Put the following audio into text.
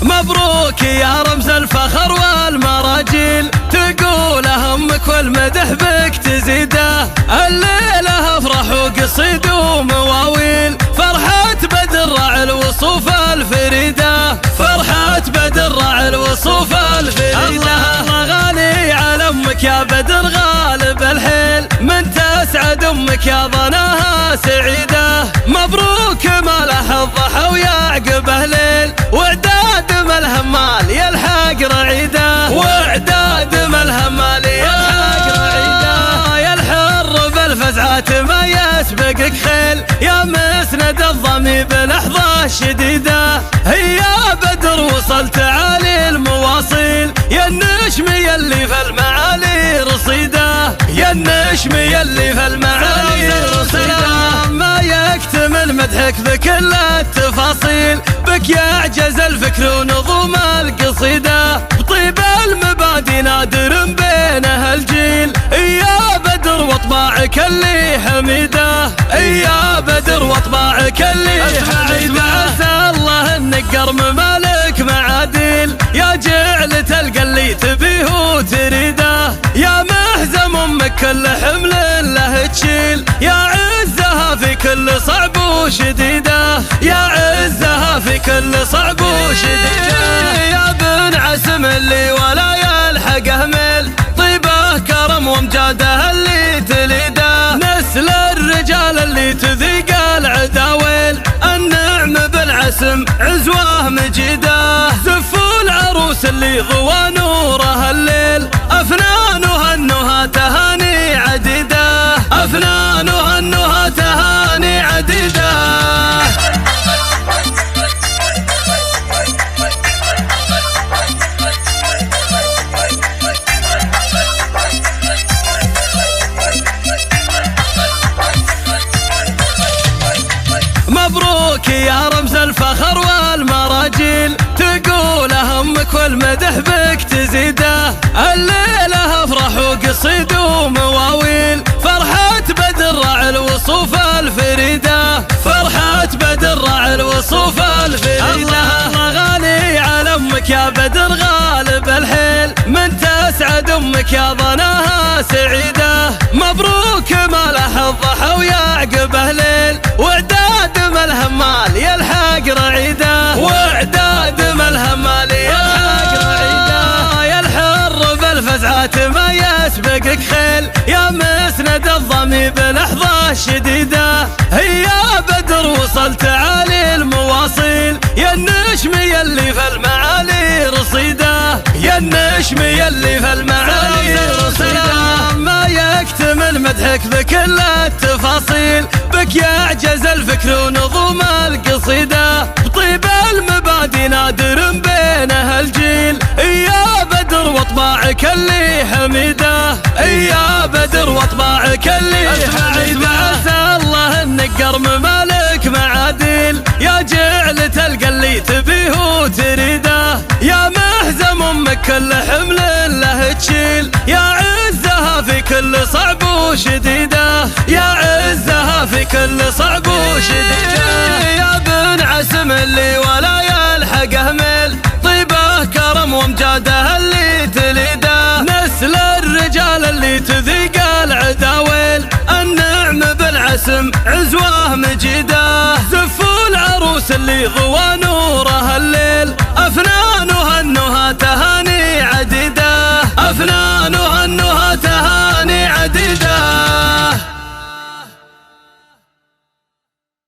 مبروك يا رمز الفخر والمراجيل، تقول همك والمدح بك تزيده. الليلة افرح وقصيد ومواويل، فرحة بدر راعي الوصوف الفريدة، فرحة بدر راعي الوصوف الفريدة. الله غالي على امك يا بدر غالب الحيل، من تسعد امك يا ظناها سعيدة. مبروك ما له الضحى ويعقبه ليل، واعداد ما الهمال يلحق رعيده، واعداد ما الهمال يلحق رعيده. يا الحر بالفزعات ما يسبقك خيل، يا مسند الضمي بلحظة شديدة. يا بدر وصلت عالي المواصيل، يا النشم يلي في المعالي رصيده، يا النشم يلي في المعالي رصيده. ما يكتمل مدحك بكل التفاصيل، بك يعجز الفكر ونظوم القصيدة. بطيب المبادئ نادر بينها الجيل، يا بدر واطباعك اللي حميده، يا بدر واطباعك اللي حميده. عسى الله انك قرم مالك معاديل، يا جعل تلقى اللي تبيه وتريده. يا مهزم امك كل حمل له تشيل، يا عزها في كل صعب وشديده، يا عزها في كل صعب وشديده. يا بن عسم اللي ولا يلحقه ميل، طيبه كرم وامجاده اللي تليده. نسل الرجال اللي تذيق العداويل، النعم بالعسم عزوه مجيده. زفوا العروس اللي ضوى نوره الليل، افنانها النهى تهاني عديده، افنانها النهى تهاني عديده. مبروك يا رمز الفخر والمراجيل، تقول همك والمدح بك تزيده. الليلة افرح وقصيد ومواويل، فرحة بدر راعي الوصوف الفريدة، فرحة بدر راعي الوصوف الفريدة. الله غالي على امك يا بدر غالب الحيل، من تسعد امك يا ظناها سعيدة. مبروك ما له الضحى ويعقبه ليل، واعداد ما الهمال يلحق رعيده، واعداد ما الهمال يلحق رعيده. يا الحر بالفزعات ما يسبقك خيل، يا مسند الضمي بلحظة شديدة. يا بدر وصلت عالي المواصيل، يا النشم يلي في المعالي رصيده، يا النشم يلي في المعالي رصيده. ما يكتمل مدحك بكل التفاصيل، بك يعجز الفكر ونظوم القصيدة. بطيب المبادئ نادر بينها الجيل، يا بدر واطباعك اللي حميده، يا بدر واطباعك اللي حميده. عسى الله انك قرم مالك معاديل، يا جعل تلقى اللي تبيه وتريده. يا مهزم امك كل حمل له تشيل، يا عزها في كل صعب وشديده، يا عزها في كل صعب وشديده. يا بن عسم اللي ولا يلحقه ميل، طيبه كرم وامجاده اللي تليده. نسل الرجال اللي تذيق العداويل، النعم بالعسم عزوه مجيده. زفوا العروس اللي ضوى